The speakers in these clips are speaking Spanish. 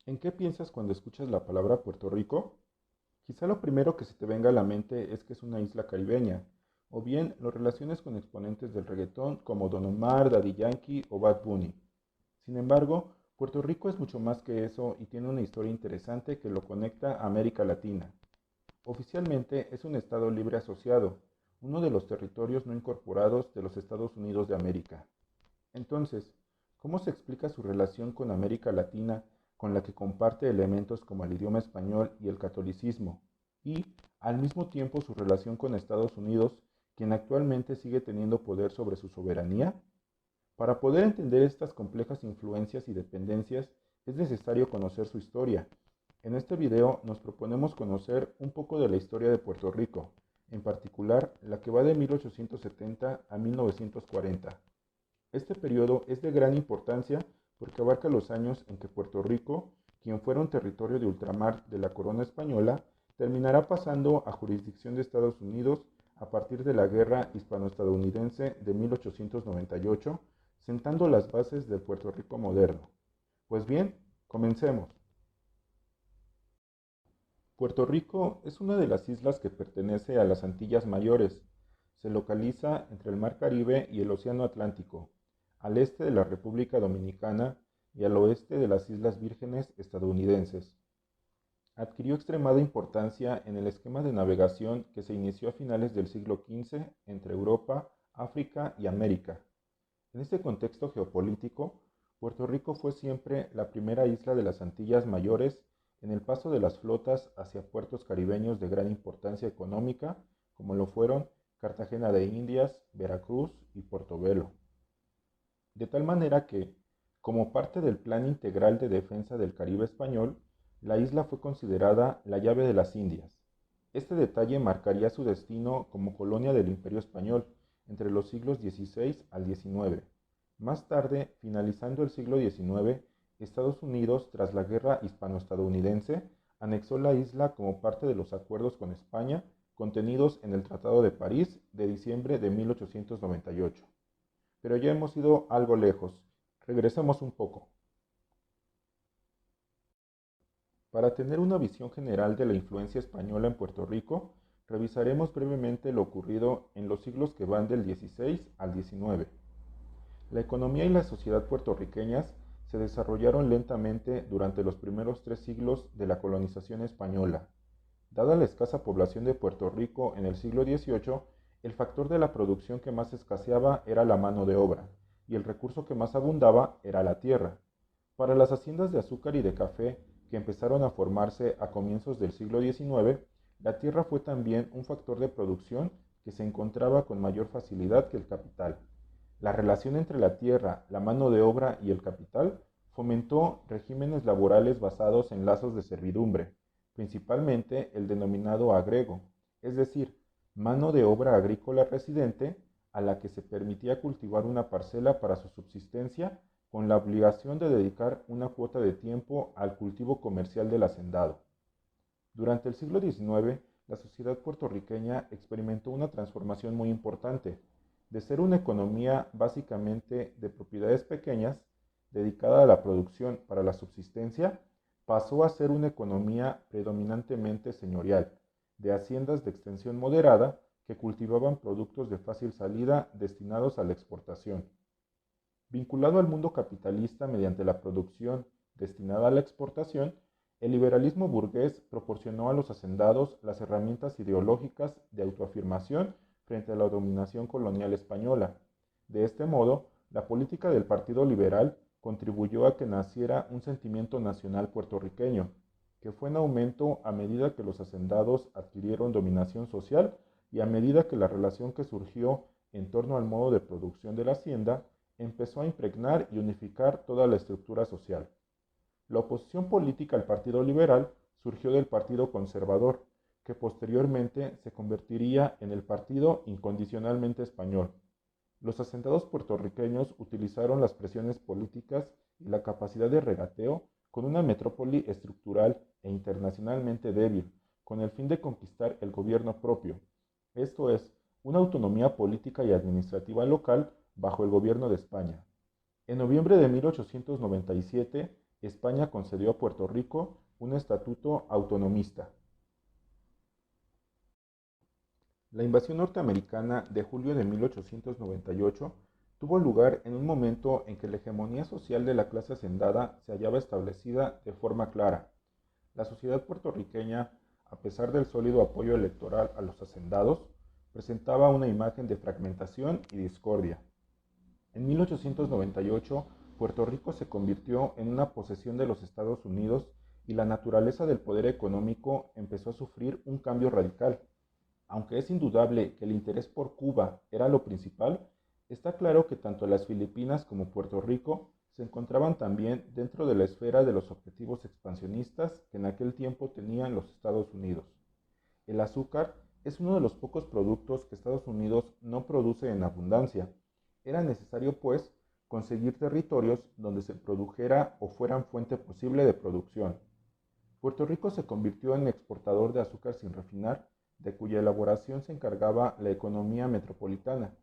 ¿En qué piensas cuando escuchas la palabra Puerto Rico? Quizá lo primero que se te venga a la mente es que es una isla caribeña, o bien lo relaciones con exponentes del reggaetón como Don Omar, Daddy Yankee o Bad Bunny. Sin embargo, Puerto Rico es mucho más que eso y tiene una historia interesante que lo conecta a América Latina. Oficialmente es un estado libre asociado, uno de los territorios no incorporados de los Estados Unidos de América. Entonces, ¿cómo se explica su relación con América Latina, con la que comparte elementos como el idioma español y el catolicismo, y, al mismo tiempo, su relación con Estados Unidos, quien actualmente sigue teniendo poder sobre su soberanía? Para poder entender estas complejas influencias y dependencias, es necesario conocer su historia. En este video nos proponemos conocer un poco de la historia de Puerto Rico, en particular la que va de 1870 a 1940. Este periodo es de gran importancia porque abarca los años en que Puerto Rico, quien fuera un territorio de ultramar de la corona española, terminará pasando a jurisdicción de Estados Unidos a partir de la Guerra Hispano-Estadounidense de 1898, sentando las bases del Puerto Rico moderno. Pues bien, comencemos. Puerto Rico es una de las islas que pertenece a las Antillas Mayores. Se localiza entre el Mar Caribe y el Océano Atlántico, al este de la República Dominicana y al oeste de las Islas Vírgenes estadounidenses. Adquirió extremada importancia en el esquema de navegación que se inició a finales del siglo XV entre Europa, África y América. En este contexto geopolítico, Puerto Rico fue siempre la primera isla de las Antillas Mayores en el paso de las flotas hacia puertos caribeños de gran importancia económica, como lo fueron Cartagena de Indias, Veracruz y Portobelo. De tal manera que, como parte del Plan Integral de Defensa del Caribe Español, la isla fue considerada la llave de las Indias. Este detalle marcaría su destino como colonia del Imperio Español entre los siglos XVI al XIX. Más tarde, finalizando el siglo XIX, Estados Unidos, tras la Guerra Hispano-Estadounidense, anexó la isla como parte de los acuerdos con España contenidos en el Tratado de París de diciembre de 1898. Pero ya hemos ido algo lejos. Regresemos un poco. Para tener una visión general de la influencia española en Puerto Rico, revisaremos brevemente lo ocurrido en los siglos que van del XVI al XIX. La economía y la sociedad puertorriqueñas se desarrollaron lentamente durante los primeros 3 siglos de la colonización española. Dada la escasa población de Puerto Rico en el siglo XVIII, el factor de la producción que más escaseaba era la mano de obra, y el recurso que más abundaba era la tierra. Para las haciendas de azúcar y de café que empezaron a formarse a comienzos del siglo XIX, la tierra fue también un factor de producción que se encontraba con mayor facilidad que el capital. La relación entre la tierra, la mano de obra y el capital fomentó regímenes laborales basados en lazos de servidumbre, principalmente el denominado agrego, es decir, mano de obra agrícola residente a la que se permitía cultivar una parcela para su subsistencia con la obligación de dedicar una cuota de tiempo al cultivo comercial del hacendado. Durante el siglo XIX, la sociedad puertorriqueña experimentó una transformación muy importante, de ser una economía básicamente de propiedades pequeñas, dedicada a la producción para la subsistencia, pasó a ser una economía predominantemente señorial, de haciendas de extensión moderada que cultivaban productos de fácil salida destinados a la exportación. Vinculado al mundo capitalista mediante la producción destinada a la exportación, el liberalismo burgués proporcionó a los hacendados las herramientas ideológicas de autoafirmación frente a la dominación colonial española. De este modo, la política del Partido Liberal contribuyó a que naciera un sentimiento nacional puertorriqueño, que fue en aumento a medida que los hacendados adquirieron dominación social y a medida que la relación que surgió en torno al modo de producción de la hacienda empezó a impregnar y unificar toda la estructura social. La oposición política al Partido Liberal surgió del Partido Conservador, que posteriormente se convertiría en el Partido Incondicionalmente Español. Los asentados puertorriqueños utilizaron las presiones políticas y la capacidad de regateo con una metrópoli estructural e internacionalmente débil, con el fin de conquistar el gobierno propio, esto es, una autonomía política y administrativa local bajo el gobierno de España. En noviembre de 1897, España concedió a Puerto Rico un estatuto autonomista. La invasión norteamericana de julio de 1898 tuvo lugar en un momento en que la hegemonía social de la clase hacendada se hallaba establecida de forma clara. La sociedad puertorriqueña, a pesar del sólido apoyo electoral a los hacendados, presentaba una imagen de fragmentación y discordia. En 1898, Puerto Rico se convirtió en una posesión de los Estados Unidos y la naturaleza del poder económico empezó a sufrir un cambio radical. Aunque es indudable que el interés por Cuba era lo principal, está claro que tanto las Filipinas como Puerto Rico se encontraban también dentro de la esfera de los objetivos expansionistas que en aquel tiempo tenían los Estados Unidos. El azúcar es uno de los pocos productos que Estados Unidos no produce en abundancia. Era necesario, pues, conseguir territorios donde se produjera o fueran fuente posible de producción. Puerto Rico se convirtió en exportador de azúcar sin refinar, de cuya elaboración se encargaba la economía metropolitana,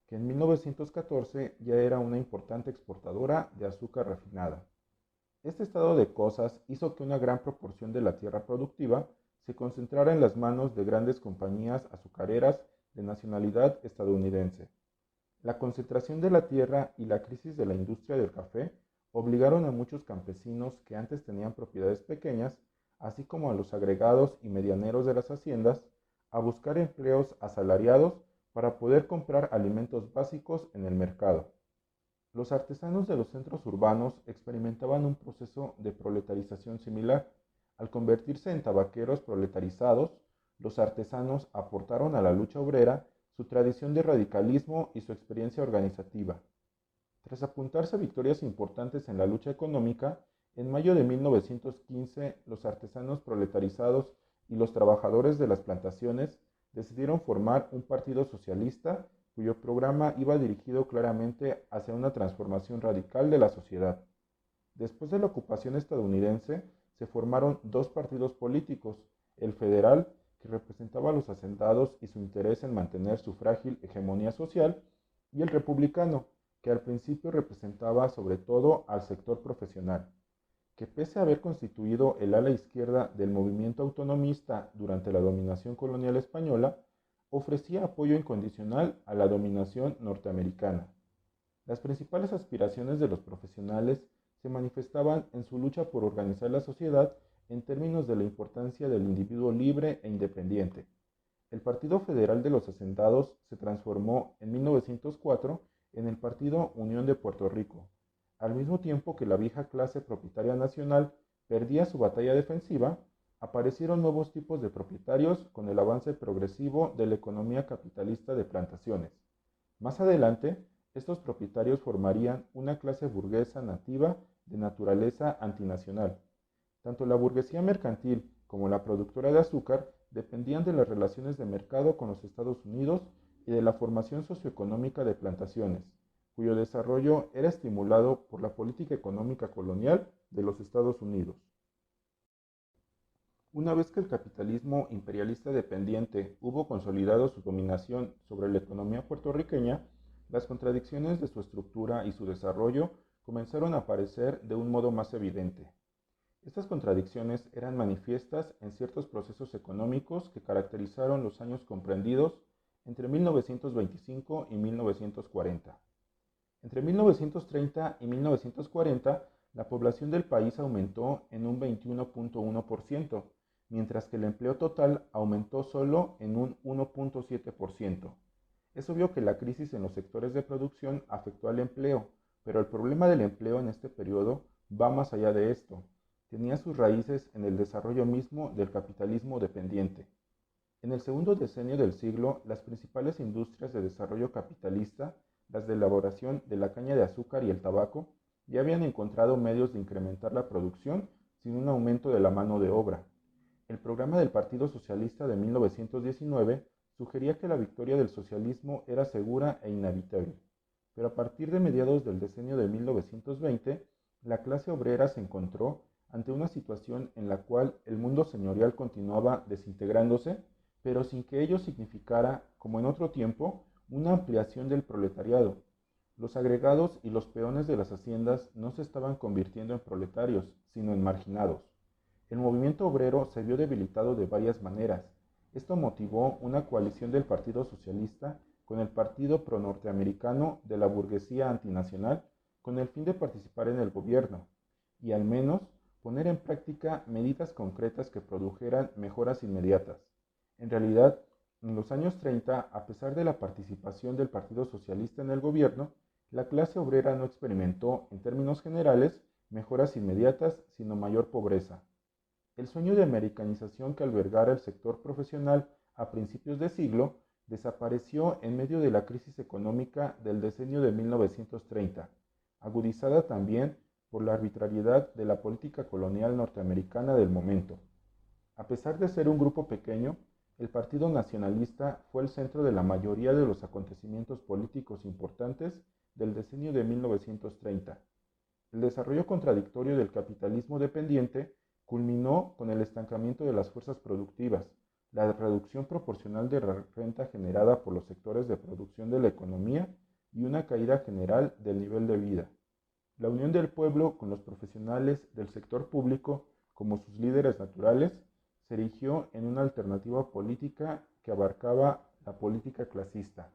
que en 1914 ya era una importante exportadora de azúcar refinada. Este estado de cosas hizo que una gran proporción de la tierra productiva se concentrara en las manos de grandes compañías azucareras de nacionalidad estadounidense. La concentración de la tierra y la crisis de la industria del café obligaron a muchos campesinos que antes tenían propiedades pequeñas, así como a los agregados y medianeros de las haciendas, a buscar empleos asalariados para poder comprar alimentos básicos en el mercado. Los artesanos de los centros urbanos experimentaban un proceso de proletarización similar. Al convertirse en tabaqueros proletarizados, los artesanos aportaron a la lucha obrera su tradición de radicalismo y su experiencia organizativa. Tras apuntarse victorias importantes en la lucha económica, en mayo de 1915 los artesanos proletarizados y los trabajadores de las plantaciones decidieron formar un partido socialista cuyo programa iba dirigido claramente hacia una transformación radical de la sociedad. Después de la ocupación estadounidense, se formaron dos partidos políticos, el federal, que representaba a los hacendados y su interés en mantener su frágil hegemonía social, y el republicano, que al principio representaba sobre todo al sector profesional, que pese a haber constituido el ala izquierda del movimiento autonomista durante la dominación colonial española, ofrecía apoyo incondicional a la dominación norteamericana. Las principales aspiraciones de los profesionales se manifestaban en su lucha por organizar la sociedad en términos de la importancia del individuo libre e independiente. El Partido Federal de los Hacendados se transformó en 1904 en el Partido Unión de Puerto Rico, al mismo tiempo que la vieja clase propietaria nacional perdía su batalla defensiva. Aparecieron nuevos tipos de propietarios con el avance progresivo de la economía capitalista de plantaciones. Más adelante, estos propietarios formarían una clase burguesa nativa de naturaleza antinacional. Tanto la burguesía mercantil como la productora de azúcar dependían de las relaciones de mercado con los Estados Unidos y de la formación socioeconómica de plantaciones, cuyo desarrollo era estimulado por la política económica colonial de los Estados Unidos. Una vez que el capitalismo imperialista dependiente hubo consolidado su dominación sobre la economía puertorriqueña, las contradicciones de su estructura y su desarrollo comenzaron a aparecer de un modo más evidente. Estas contradicciones eran manifiestas en ciertos procesos económicos que caracterizaron los años comprendidos entre 1925 y 1940. Entre 1930 y 1940, la población del país aumentó en un 21.1%, mientras que el empleo total aumentó solo en un 1.7%. Es obvio que la crisis en los sectores de producción afectó al empleo, pero el problema del empleo en este periodo va más allá de esto. Tenía sus raíces en el desarrollo mismo del capitalismo dependiente. En el segundo decenio del siglo, las principales industrias de desarrollo capitalista, las de elaboración de la caña de azúcar y el tabaco, ya habían encontrado medios de incrementar la producción sin un aumento de la mano de obra. El programa del Partido Socialista de 1919 sugería que la victoria del socialismo era segura e inevitable, pero a partir de mediados del decenio de 1920, la clase obrera se encontró ante una situación en la cual el mundo señorial continuaba desintegrándose, pero sin que ello significara, como en otro tiempo, una ampliación del proletariado. Los agregados y los peones de las haciendas no se estaban convirtiendo en proletarios, sino en marginados. El movimiento obrero se vio debilitado de varias maneras. Esto motivó una coalición del Partido Socialista con el Partido Pro-Norteamericano de la burguesía antinacional con el fin de participar en el gobierno y al menos poner en práctica medidas concretas que produjeran mejoras inmediatas. En realidad, en los años 30, a pesar de la participación del Partido Socialista en el gobierno, la clase obrera no experimentó, en términos generales, mejoras inmediatas, sino mayor pobreza. El sueño de americanización que albergara el sector profesional a principios de siglo desapareció en medio de la crisis económica del decenio de 1930, agudizada también por la arbitrariedad de la política colonial norteamericana del momento. A pesar de ser un grupo pequeño, el Partido Nacionalista fue el centro de la mayoría de los acontecimientos políticos importantes del decenio de 1930. El desarrollo contradictorio del capitalismo dependiente culminó con el estancamiento de las fuerzas productivas, la reducción proporcional de la renta generada por los sectores de producción de la economía y una caída general del nivel de vida. La unión del pueblo con los profesionales del sector público como sus líderes naturales se erigió en una alternativa política que abarcaba la política clasista.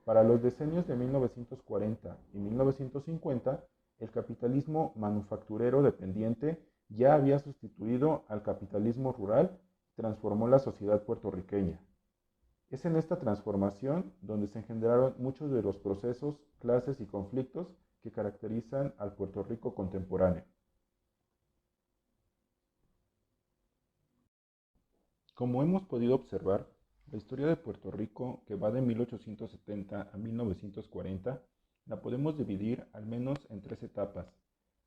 Para los decenios de 1940 y 1950, el capitalismo manufacturero dependiente ya había sustituido al capitalismo rural y transformó la sociedad puertorriqueña. Es en esta transformación donde se engendraron muchos de los procesos, clases y conflictos que caracterizan al Puerto Rico contemporáneo. Como hemos podido observar, la historia de Puerto Rico, que va de 1870 a 1940, la podemos dividir al menos en tres etapas.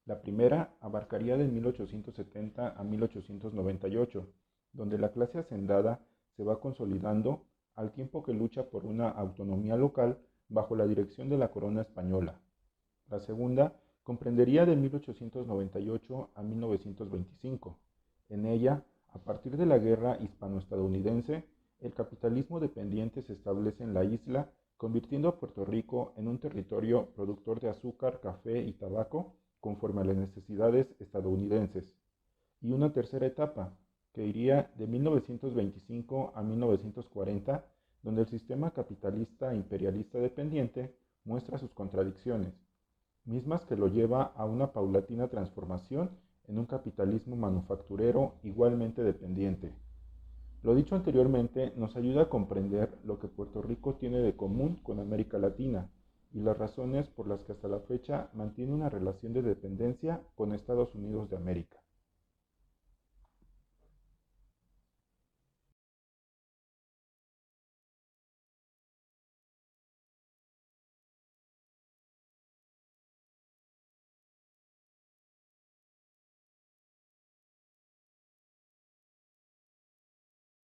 La primera abarcaría de 1870 a 1898, donde la clase hacendada se va consolidando al tiempo que lucha por una autonomía local bajo la dirección de la corona española. La segunda comprendería de 1898 a 1925. En ella, a partir de la guerra hispano-estadounidense, el capitalismo dependiente se establece en la isla, convirtiendo a Puerto Rico en un territorio productor de azúcar, café y tabaco conforme a las necesidades estadounidenses. Y una tercera etapa, que iría de 1925 a 1940, donde el sistema capitalista e imperialista dependiente muestra sus contradicciones, mismas que lo lleva a una paulatina transformación en un capitalismo manufacturero igualmente dependiente. Lo dicho anteriormente nos ayuda a comprender lo que Puerto Rico tiene de común con América Latina y las razones por las que hasta la fecha mantiene una relación de dependencia con Estados Unidos de América.